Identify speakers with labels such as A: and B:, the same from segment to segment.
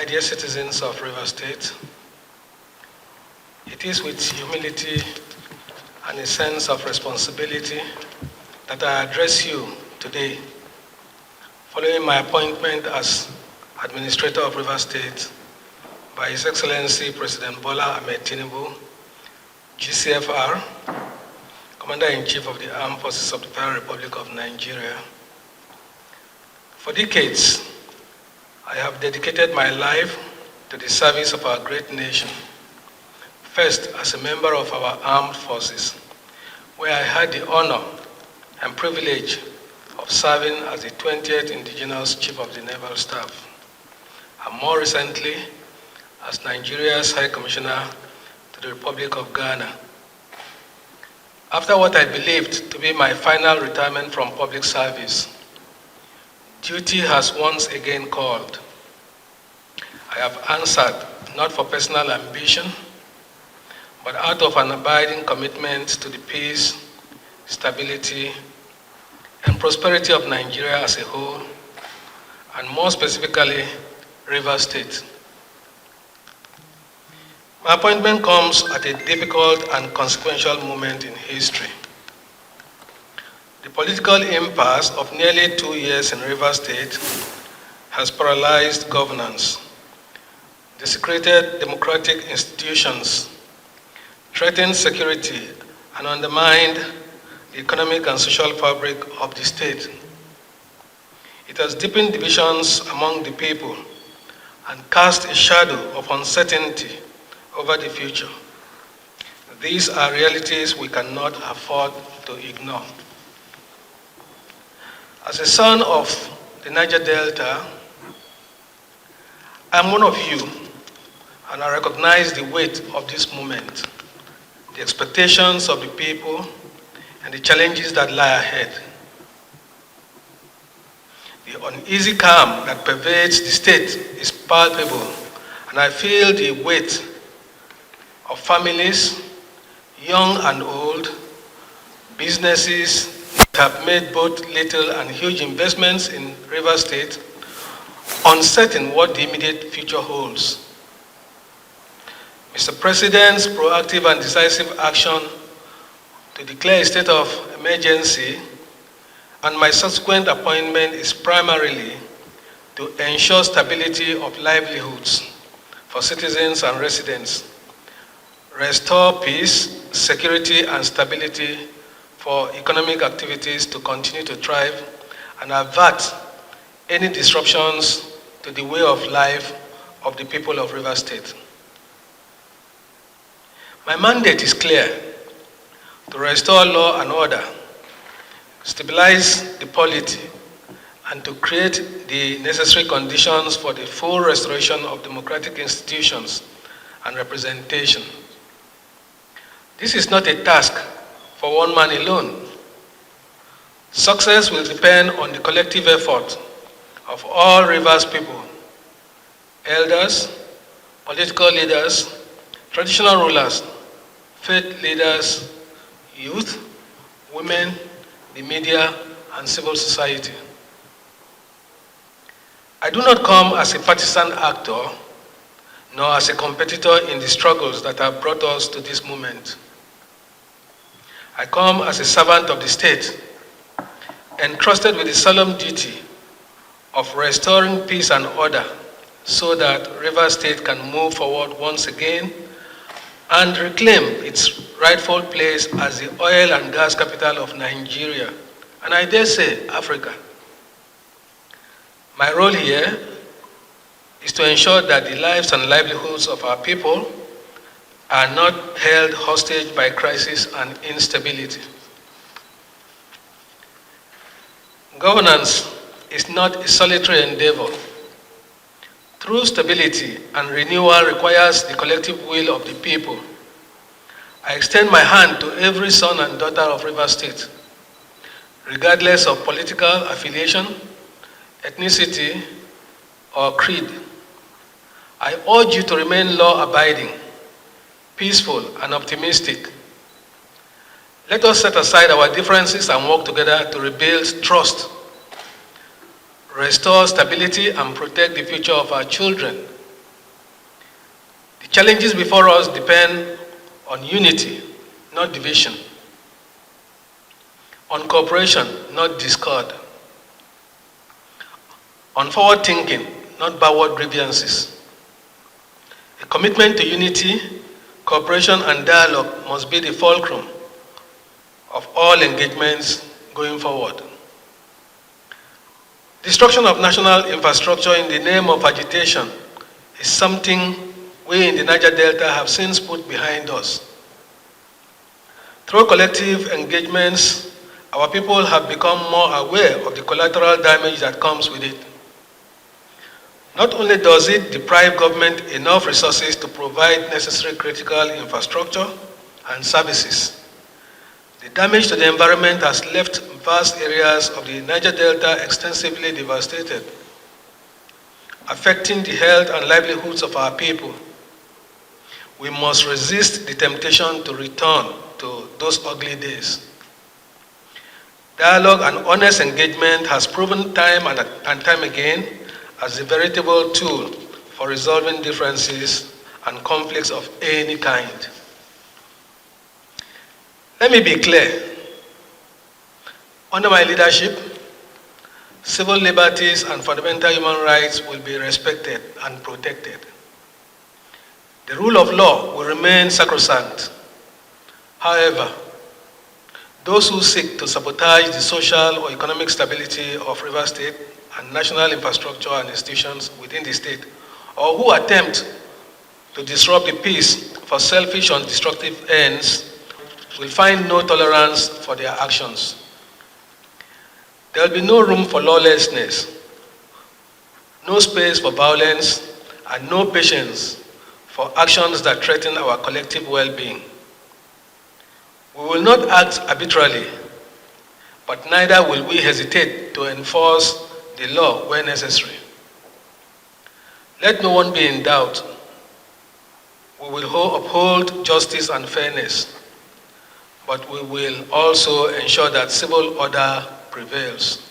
A: My dear citizens of River State, it is with humility and a sense of responsibility that I address you today, following my appointment as Administrator of River State by His Excellency President Bola Ahmed Tinubu, GCFR, Commander-in-Chief of the Armed Forces of the Federal Republic of Nigeria. For decades, I have dedicated my life to the service of our great nation. First, as a member of our armed forces, where I had the honor and privilege of serving as the 20th Indigenous Chief of the Naval Staff, and more recently, as Nigeria's High Commissioner to the Republic of Ghana. After what I believed to be my final retirement from public service, duty has once again called. I have answered not for personal ambition, but out of an abiding commitment to the peace, stability, and prosperity of Nigeria as a whole, and more specifically, River State. My appointment comes at a difficult and consequential moment in history. The political impasse of nearly 2 years in River State has paralyzed governance, desecrated democratic institutions, threatened security, and undermined the economic and social fabric of the state. It has deepened divisions among the people and cast a shadow of uncertainty over the future. These are realities we cannot afford to ignore. As a son of the Niger Delta, I'm one of you, and I recognize the weight of this moment, the expectations of the people, and the challenges that lie ahead. The uneasy calm that pervades the state is palpable, and I feel the weight of families, young and old, businesses that have made both little and huge investments in River State, uncertain what the immediate future holds. Mr. President's proactive and decisive action to declare a state of emergency and my subsequent appointment is primarily to ensure stability of livelihoods for citizens and residents, restore peace, security, and stability for economic activities to continue to thrive, and avert any disruptions to the way of life of the people of River State. My mandate is clear: to restore law and order, stabilize the polity, and to create the necessary conditions for the full restoration of democratic institutions and representation. This is not a task for one man alone. Success will depend on the collective effort of all Rivers people, elders, political leaders, traditional rulers, faith leaders, youth, women, the media, and civil society. I do not come as a partisan actor, nor as a competitor in the struggles that have brought us to this moment. I come as a servant of the state, entrusted with the solemn duty of restoring peace and order so that River State can move forward once again and reclaim its rightful place as the oil and gas capital of Nigeria, and I dare say Africa. My role here is to ensure that the lives and livelihoods of our people are not held hostage by crisis and instability. Governance is not a solitary endeavor. True stability and renewal requires the collective will of the people. I extend my hand to every son and daughter of River State, regardless of political affiliation, ethnicity, or creed. I urge you to remain law-abiding, peaceful, and optimistic. Let us set aside our differences and work together to rebuild trust, restore stability, and protect the future of our children Challenges before us depend on unity, not division, on cooperation, not discord, on forward thinking, not backward grievances. A commitment to unity, cooperation, and dialogue must be the fulcrum of all engagements going forward. Destruction of national infrastructure in the name of agitation is something we in the Niger Delta have since put behind us. Through collective engagements, our people have become more aware of the collateral damage that comes with it. Not only does it deprive government enough resources to provide necessary critical infrastructure and services, the damage to the environment has left vast areas of the Niger Delta extensively devastated, affecting the health and livelihoods of our people. We must resist the temptation to return to those ugly days. Dialogue and honest engagement has proven time and time again as a veritable tool for resolving differences and conflicts of any kind. Let me be clear. Under my leadership, civil liberties and fundamental human rights will be respected and protected. The rule of law will remain sacrosanct. However, those who seek to sabotage the social or economic stability of Rivers State and national infrastructure and institutions within the state, or who attempt to disrupt the peace for selfish and destructive ends, will find no tolerance for their actions. There will be no room for lawlessness, no space for violence, and no patience for actions that threaten our collective well-being. We will not act arbitrarily, but neither will we hesitate to enforce the law where necessary. Let no one be in doubt. We will uphold justice and fairness, but we will also ensure that civil order prevails.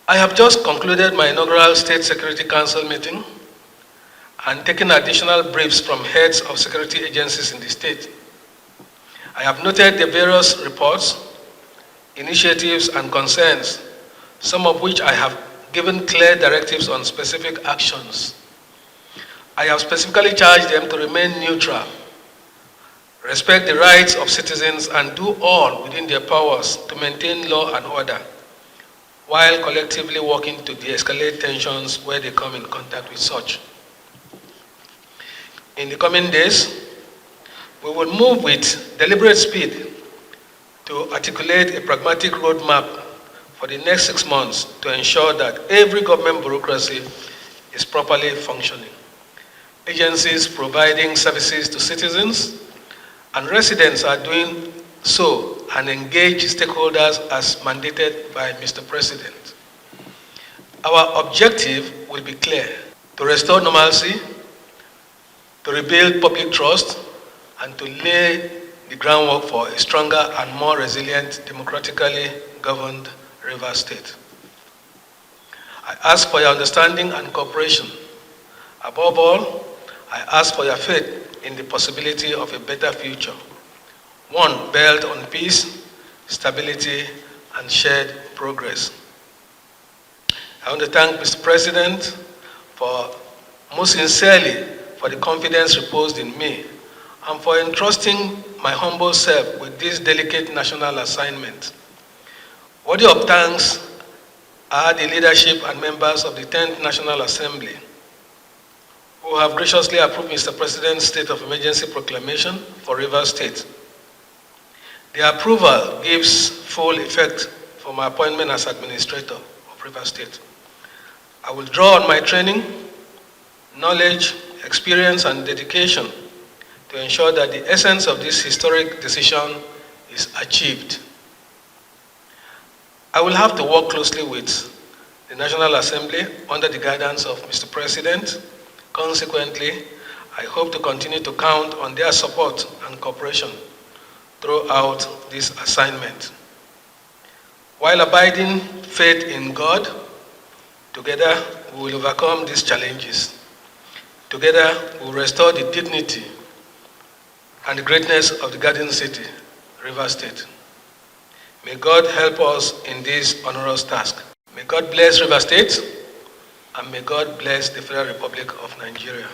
A: I have just concluded my inaugural State Security Council meeting and taken additional briefs from heads of security agencies in the state. I have noted the various reports, initiatives, and concerns, some of which I have given clear directives on specific actions. I have specifically charged them to remain neutral, respect the rights of citizens, and do all within their powers to maintain law and order, while collectively working to de-escalate tensions where they come in contact with such. In the coming days, we will move with deliberate speed to articulate a pragmatic roadmap for the next 6 months to ensure that every government bureaucracy is properly functioning. Agencies providing services to citizens and residents are doing so and engage stakeholders as mandated by Mr. President. Our objective will be clear: to restore normalcy, to rebuild public trust, and to lay the groundwork for a stronger and more resilient, democratically governed Rivers State. I ask for your understanding and cooperation. Above all, I ask for your faith in the possibility of a better future, one built on peace, stability, and shared progress. I want to thank Mr. President most sincerely for the confidence reposed in me and for entrusting my humble self with this delicate national assignment. Worthy of thanks are the leadership and members of the 10th National Assembly who have graciously approved Mr. President's state of emergency proclamation for Rivers State. The approval gives full effect for my appointment as administrator of Rivers State. I will draw on my training, knowledge, experience, and dedication to ensure that the essence of this historic decision is achieved. I will have to work closely with the National Assembly under the guidance of Mr. President. Consequently, I hope to continue to count on their support and cooperation throughout this assignment. While abiding faith in God, together we will overcome these challenges. Together, we will restore the dignity and the greatness of the Guardian City, Rivers State. May God help us in this onerous task. May God bless Rivers State, and may God bless the Federal Republic of Nigeria.